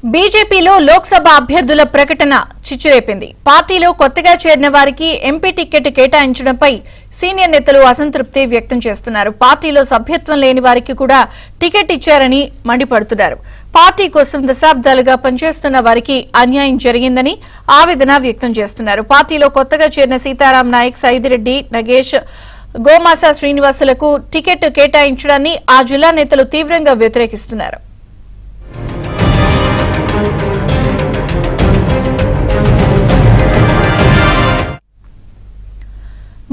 బీజేపీలో లోక్సభ అభ్యర్థుల ప్రకటన చిచ్చురేపింది. పార్టీలో కొత్తగా చేరిన వారికి ఎంపీ టికెట్ కేటాయించడంపై సీనియర్ నేతలు అసంతృప్తి వ్యక్తం చేస్తున్నారు. పార్టీలో సభ్యత్వం లేని వారికి కూడా టికెట్ ఇచ్చారని మండిపడుతున్నారు. పార్టీ కోసం దశాబ్దాలుగా పనిచేస్తున్న వారికి అన్యాయం జరిగిందని ఆవేదన వ్యక్తం చేస్తున్నారు. పార్టీలో కొత్తగా చేరిన సీతారాం నాయక్, సైదిరెడ్డి, నగేష్, గోమాస శ్రీనివాసులకు టికెట్ కేటాయించడాన్ని ఆ జిల్లా నేతలు తీవ్రంగా వ్యతిరేకిస్తున్నారు.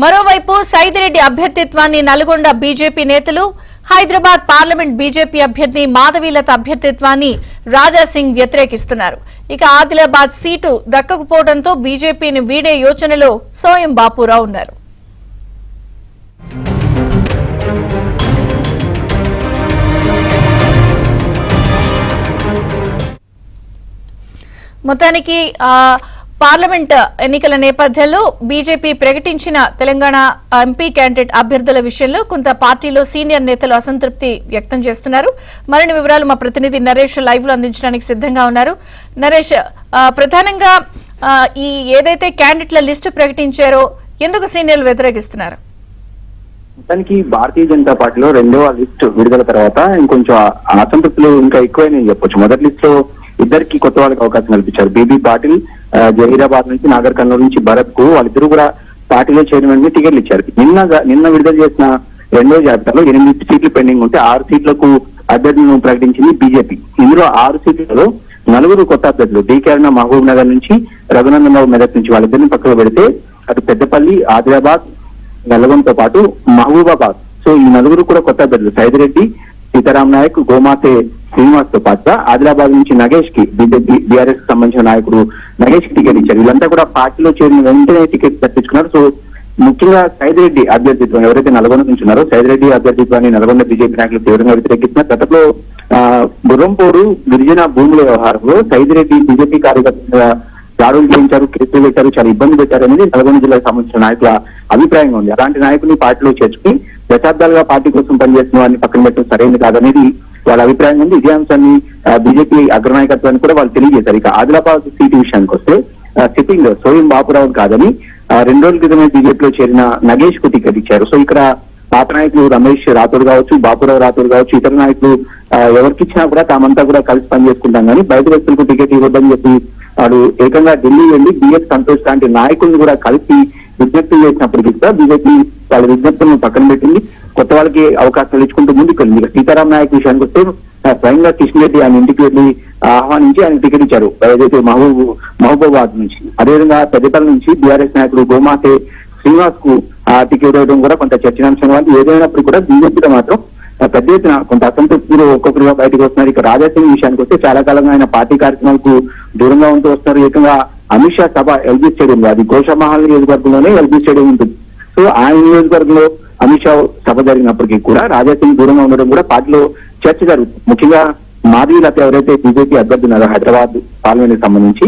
మరోవైపు సైదిరెడ్డి అభ్యర్థిత్వాన్ని నల్గొండ బీజేపీ నేతలు, హైదరాబాద్ పార్లమెంట్ బీజేపీ అభ్యర్థి మాధవీలత అభ్యర్థిత్వాన్ని రాజాసింగ్ వ్యతిరేకిస్తున్నారు. ఇక ఆదిలాబాద్ సీటు దక్కకపోవడంతో బీజేపీని వీడే యోచనలో సోయం బాపురావు ఉన్నారు. మొత్తానికి పార్లమెంట్ ఎన్నికల నేపథ్యంలో బీజేపీ ప్రకటించిన తెలంగాణ ఎంపీ క్యాండిడేట్ అభ్యర్థుల విషయంలో కొంత పార్టీలో సీనియర్ నేతలు అసంతృప్తి వ్యక్తం చేస్తున్నారు. మరిన్ని వివరాలు మా ప్రతినిధి నరేష్ లైవ్ లో అందించడానికి సిద్ధంగా ఉన్నారు. నరేష్, ప్రధానంగా ఈ ఏదైతే క్యాండిడేట్ల లిస్టు ప్రకటించారో ఎందుకు సీనియర్లు వ్యతిరేకిస్తున్నారు? మొత్తానికి భారతీయ జనతా పార్టీలో రెండవ లిస్టు విడుదల తర్వాత ఇంకొంచెం అసంతృప్తులు ఇంకా ఎక్కువైనా చెప్పొచ్చు. మొదటి లిస్ట్ లో ఇద్దరికి కొత్త వాళ్ళకి అవకాశం కల్పించారు. బీబీ పాటిల్ జహీరాబాద్ నుంచి, నాగర్ కర్నూలు నుంచి భరత్ కు వాళ్ళిద్దరూ కూడా పార్టీలో చేరిన వెంటనే టికెట్లు ఇచ్చారు. నిన్న విడుదల చేసిన రెండో జాబితాలో 8 సీట్లు పెండింగ్ ఉంటే 6 సీట్లకు అభ్యర్థులను ప్రకటించింది బీజేపీ. ఇందులో 6 సీట్లలో 4 కొత్త అభ్యర్థులు డీకే అరుణ మహబూబ్ నగర్ నుంచి, రఘునందన్ రావు మెదక్ నుంచి వాళ్ళిద్దరిని పక్కకు పెడితే అటు పెద్దపల్లి, ఆదిలాబాద్, నల్గొండతో పాటు మహబూబాబాద్, సో ఈ 4 కూడా కొత్త అభ్యర్థులు. సైదిరెడ్డి, సీతారాం నాయక్, గోమాసే శ్రీనివాస్ తో పాటుగా ఆదిలాబాద్ నుంచి నగేష్ కి బీజేపీ బీఆర్ఎస్ కి సంబంధించిన నాయకుడు నగేష్ కి టికెట్ ఇచ్చారు. వీళ్ళంతా కూడా పార్టీలో చేరిన వెంటనే టికెట్ తప్పించుకున్నారు. సో ముఖ్యంగా సైదిరెడ్డి అభ్యర్థిత్వం ఎవరైతే నల్గొండ నుంచి ఉన్నారో సైదిరెడ్డి అభ్యర్థిత్వాన్ని నల్గొండ బీజేపీ నాయకులు తీవ్రంగా వ్యతిరేకిస్తున్నారు. గతంలో గుర్రంపోరు గిరిజన భూముల వ్యవహారంలో సైదిరెడ్డి బీజేపీ కార్యకర్తల దాడులు చేయించారు, కేసులు పెట్టారు, చాలా ఇబ్బంది పెట్టారు అనేది నల్గొండ జిల్లాకు సంబంధించిన నాయకుల అభిప్రాయంగా ఉంది. అలాంటి నాయకుల్ని పార్టీలో చేర్చుకుని దశాబ్దాలుగా పార్టీ కోసం పనిచేస్తున్న వారిని పక్కన పెట్టడం సరైనది కాదనేది వాళ్ళ అభిప్రాయం ఉంది. ఇదే అంశాన్ని బీజేపీ అగ్రనాయకత్వాన్ని కూడా వాళ్ళు తెలియజేశారు. ఇక ఆదిలాబాద్ సీటు విషయానికి వస్తే సిట్టింగ్ సోయం బాపురావు కాదని 2 రోజుల క్రితమే బీజేపీలో చేరిన నగేష్ కు టికెట్ ఇచ్చారు. సో ఇక్కడ పాత నాయకులు రమేష్ రాథోడ్ కావచ్చు, బాపురావు రాథోడ్ కావచ్చు, ఇతర నాయకులు ఎవరికి ఇచ్చినా కూడా తామంతా కూడా కలిసి పనిచేసుకుంటాం కానీ బయట వ్యక్తులకు టికెట్ ఇవ్వద్దని చెప్పి వాడు ఏకంగా ఢిల్లీ వెళ్లి బిఎస్ సంతోష్ లాంటి నాయకులను కూడా కలిసి విజ్ఞప్తి చేసినప్పటికీ కూడా బీజేపీ వాళ్ళ విజ్ఞప్తులను పక్కన పెట్టింది. కొత్త వాళ్ళకి అవకాశాలు ఇచ్చుకుంటూ ముందుకు వెళ్ళింది. ఇక సీతారాం నాయక్ విషయానికి వస్తే స్వయంగా కిషన్ రెడ్డి ఆయన ఇంటికి వెళ్లి ఆహ్వానించి ఆయన టికెట్ ఇచ్చారు ఏదైతే మహబూబాబాద్ నుంచి. అదేవిధంగా పెద్దపల్లి నుంచి బీఆర్ఎస్ నాయకుడు గోమాసే శ్రీనివాస్ కు టికెట్ ఇవ్వడం కూడా కొంత చర్చనాంశం వాళ్ళు. ఏదైనప్పుడు కూడా బీజేపీలో మాత్రం పెద్ద ఎత్తున కొంత అసంతృప్తులు ఒక్కొక్కరుగా బయటకు వస్తున్నారు. ఇక రాజాసింగ్ విషయానికి వస్తే చాలా కాలంగా ఆయన పార్టీ కార్యక్రమాలకు దూరంగా ఉంటూ వస్తున్నారు. ఏకంగా అమిత్ షా సభ ఎల్బీ స్టేడియం, అది గోషామహల్ నియోజకవర్గంలోనే ఎల్బీ స్టేడియం ఉంటుంది. సో ఆ నియోజకవర్గంలో అమిత్ షా సభ జరిగినప్పటికీ కూడా రాజాసింగ్ దూరంగా ఉండడం కూడా పార్టీలో చర్చ జరుగుతుంది. ముఖ్యంగా మాధవీలత ఎవరైతే బీజేపీ అభ్యర్థి ఉన్నారో హైదరాబాద్ పార్లమెంట్ సంబంధించి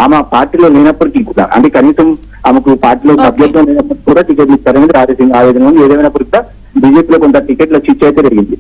ఆమె పార్టీలో లేనప్పటికీ కూడా, అంటే కనీసం ఆమెకు పార్టీలో అభ్యర్థులు లేనప్పటికీ కూడా టికెట్లు ఇచ్చారనేది రాజాసింగ్ ఆవేదన ఉంది. ఏదేమైనప్పటికీ కూడా బీజేపీలో కొంత టికెట్ల చిచ్చు అయితే జరిగింది.